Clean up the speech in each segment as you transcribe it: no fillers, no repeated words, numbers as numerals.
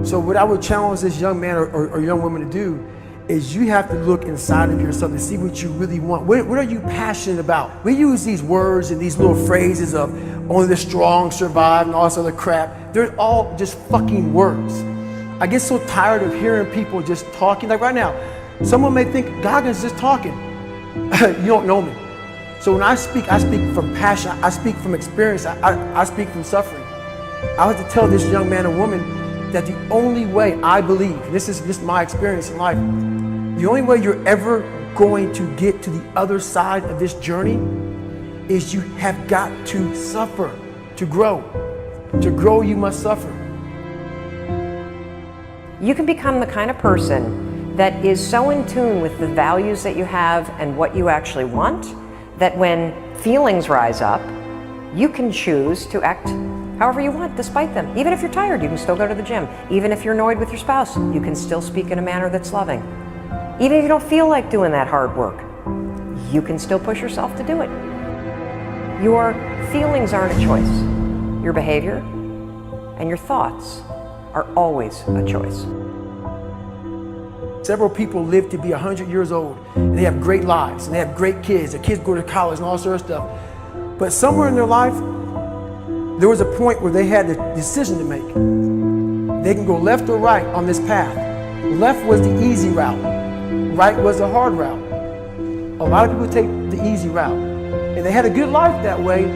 So what I would challenge this young man or young woman to do is you have to look inside of yourself and see what you really want. What are you passionate about? We use these words and these little phrases of only the strong survive and all this other crap. They're all just fucking words. I get so tired of hearing people just talking. Like right now, someone may think Goggins just talking. You don't know me. So when I speak from passion, I speak from experience, I speak from suffering. I have to tell this young man or woman that the only way I believe, this is my experience in life, the only way you're ever going to get to the other side of this journey is you have got to suffer to grow. To grow, you must suffer. You can become the kind of person that is so in tune with the values that you have and what you actually want, that when feelings rise up, you can choose to act however you want despite them. Even if you're tired, you can still go to the gym. Even if you're annoyed with your spouse, you can still speak in a manner that's loving. Even if you don't feel like doing that hard work, you can still push yourself to do it. Your feelings aren't a choice. Your behavior and your thoughts are always a choice. Several people live to be 100 years old, and they have great lives, and they have great kids. Their kids go to college and all sorts of stuff. But somewhere in their life, there was a point where they had a decision to make. They can go left or right on this path. Left was the easy route. Right was the hard route. A lot of people take the easy route. And they had a good life that way,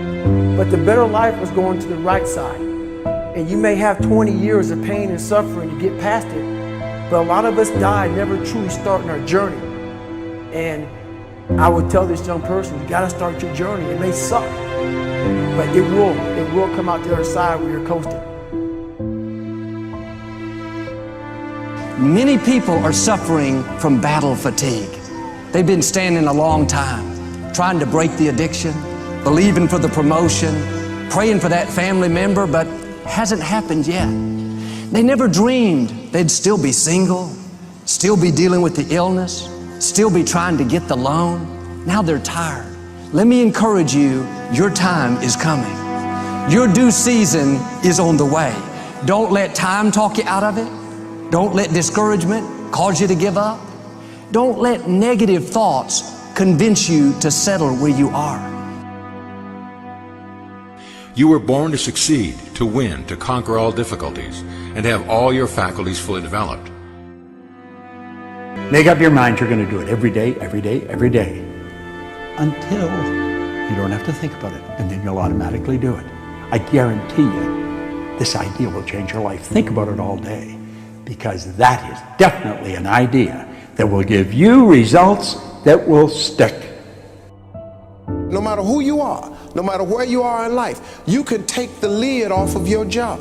but the better life was going to the right side. And you may have 20 years of pain and suffering to get past it, but a lot of us die never truly starting our journey. And I would tell this young person, you gotta start your journey. It may suck, but it will come out the other side where you're coasting. Many people are suffering from battle fatigue. They've been standing a long time, trying to break the addiction, believing for the promotion, praying for that family member, but hasn't happened yet. They never dreamed they'd still be single, still be dealing with the illness, still be trying to get the loan. Now they're tired. Let me encourage you, your time is coming. Your due season is on the way. Don't let time talk you out of it. Don't let discouragement cause you to give up. Don't let negative thoughts convince you to settle where you are. You were born to succeed, to win, to conquer all difficulties, and to have all your faculties fully developed. Make up your mind you're going to do it every day, every day, every day, until you don't have to think about it, and then you'll automatically do it. I guarantee you, this idea will change your life. Think about it all day, because that is definitely an idea that will give you results that will stick. No matter who you are, no matter where you are in life, you can take the lid off of your job.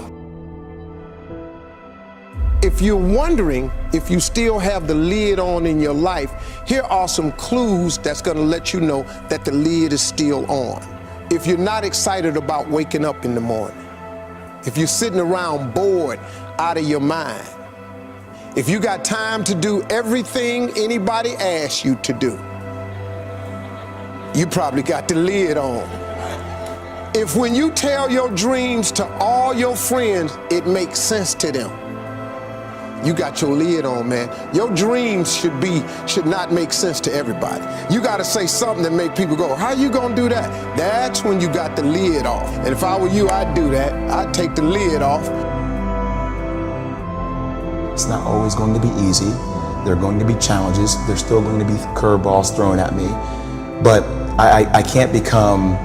If you're wondering if you still have the lid on in your life, here are some clues that's going to let you know that the lid is still on. If you're not excited about waking up in the morning, if you're sitting around bored out of your mind, if you got time to do everything anybody asks you to do, you probably got the lid on. If when you tell your dreams to all your friends, it makes sense to them, you got your lid on, man. Your dreams should not make sense to everybody. You gotta say something that make people go, how you gonna do that? That's when you got the lid off. And if I were you, I'd do that. I'd take the lid off. It's not always going to be easy. There are going to be challenges. There's still going to be curveballs thrown at me. But I can't become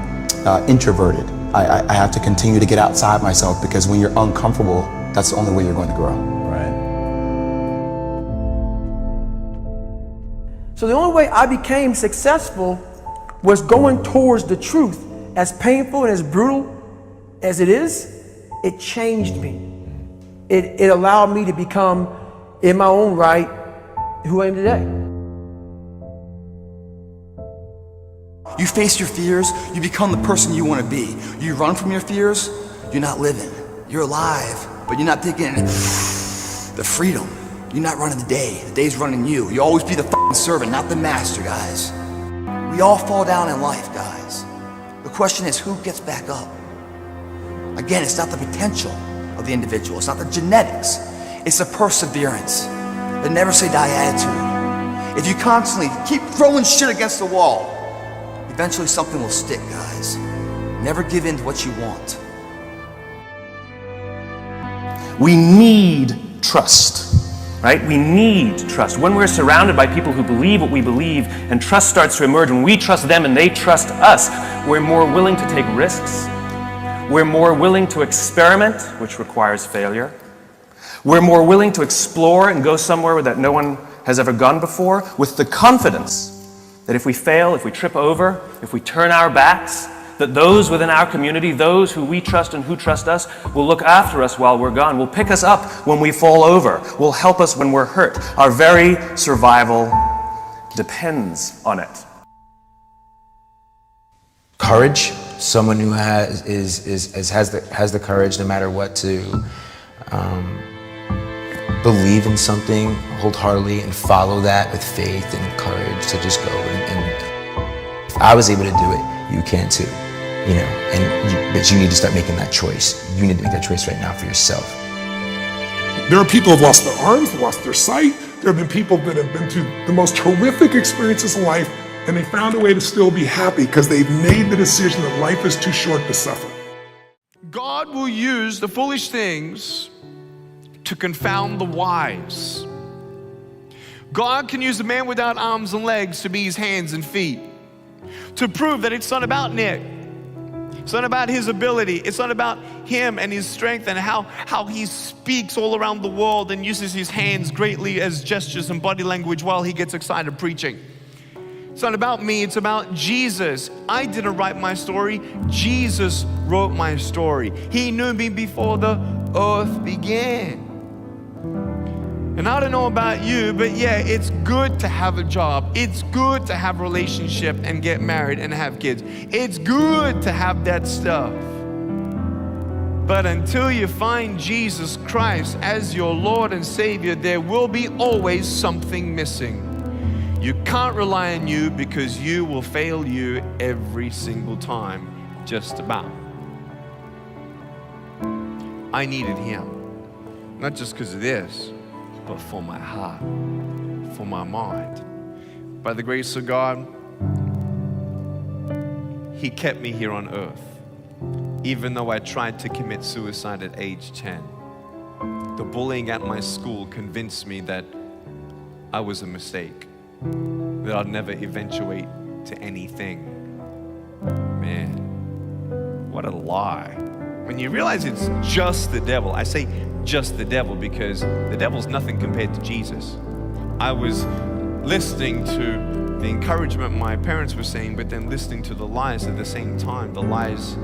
introverted. I have to continue to get outside myself, because when you're uncomfortable, that's the only way you're going to grow. Right. So the only way I became successful was going towards the truth. As painful and as brutal as it is, it changed me. It allowed me to become, in my own right, who I am today. You face your fears, you become the person you want to be. You run from your fears, you're not living. You're alive, but you're not taking the freedom. You're not running the day. The day's running you. You always be the f***ing servant, not the master, guys. We all fall down in life, guys. The question is, who gets back up? Again, it's not the potential of the individual. It's not the genetics. It's a perseverance, the never say die attitude. If you constantly keep throwing shit against the wall, eventually something will stick, guys. Never give in to what you want. We need trust, right? We need trust. When we're surrounded by people who believe what we believe and trust starts to emerge, when we trust them and they trust us, we're more willing to take risks. We're more willing to experiment, which requires failure. We're more willing to explore and go somewhere that no one has ever gone before, with the confidence that if we fail, if we trip over, if we turn our backs, that those within our community, those who we trust and who trust us, will look after us while we're gone, will pick us up when we fall over, will help us when we're hurt. Our very survival depends on it. Courage, someone who has the courage no matter what to believe in something wholeheartedly and follow that with faith and courage to just go. And if I was able to do it, you can too. You know, but you need to start making that choice. You need to make that choice right now for yourself. There are people who have lost their arms, lost their sight. There have been people that have been through the most horrific experiences in life, and they found a way to still be happy because they've made the decision that life is too short to suffer. God will use the foolish things to confound the wise. God can use a man without arms and legs to be his hands and feet, to prove that it's not about Nick. It's not about his ability. It's not about him and his strength and how he speaks all around the world and uses his hands greatly as gestures and body language while he gets excited preaching. It's not about me, it's about Jesus. I didn't write my story. Jesus wrote my story. He knew me before the earth began. And I don't know about you, but yeah, it's good to have a job. It's good to have a relationship and get married and have kids. It's good to have that stuff. But until you find Jesus Christ as your Lord and Savior, there will be always something missing. You can't rely on you because you will fail you every single time, just about. I needed Him, not just because of this, but for my heart, for my mind. By the grace of God, He kept me here on earth, even though I tried to commit suicide at age 10. The bullying at my school convinced me that I was a mistake, that I'd never eventuate to anything. Man, what a lie. When you realize it's just the devil, I say just the devil because the devil's nothing compared to Jesus. I was listening to the encouragement my parents were saying, but then listening to the lies at the same time. The lies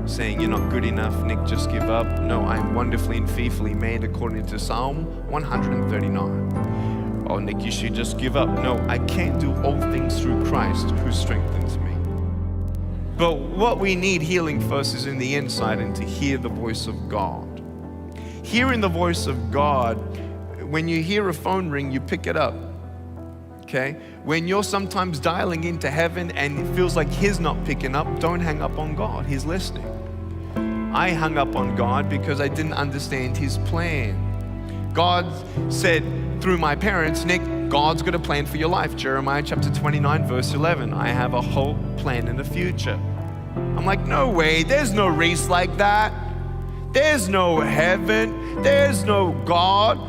saying, you're not good enough, Nick, just give up. No, I'm wonderfully and fearfully made according to Psalm 139. Oh, Nick, you should just give up. No, I can do all things through Christ who strengthens me. But what we need healing first is in the inside and to hear the voice of God. Hearing the voice of God, when you hear a phone ring, you pick it up, okay? When you're sometimes dialing into heaven and it feels like He's not picking up, don't hang up on God, He's listening. I hung up on God because I didn't understand His plan. God said through my parents, Nick, God's got a plan for your life. Jeremiah chapter 29, verse 11. I have a hope, plan, and a future. I'm like, no way, there's no race like that. There's no heaven, there's no God.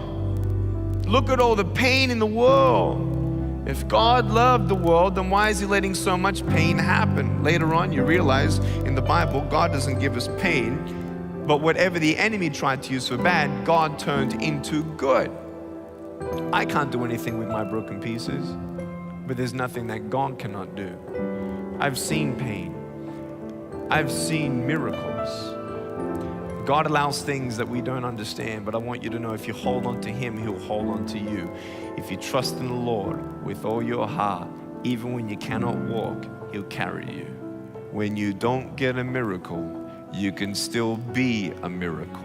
Look at all the pain in the world. If God loved the world, then why is He letting so much pain happen? Later on, you realize in the Bible, God doesn't give us pain, but whatever the enemy tried to use for bad, God turned into good. I can't do anything with my broken pieces, but there's nothing that God cannot do. I've seen pain. I've seen miracles. God allows things that we don't understand, but I want you to know if you hold on to Him, He'll hold on to you. If you trust in the Lord with all your heart, even when you cannot walk, He'll carry you. When you don't get a miracle, you can still be a miracle.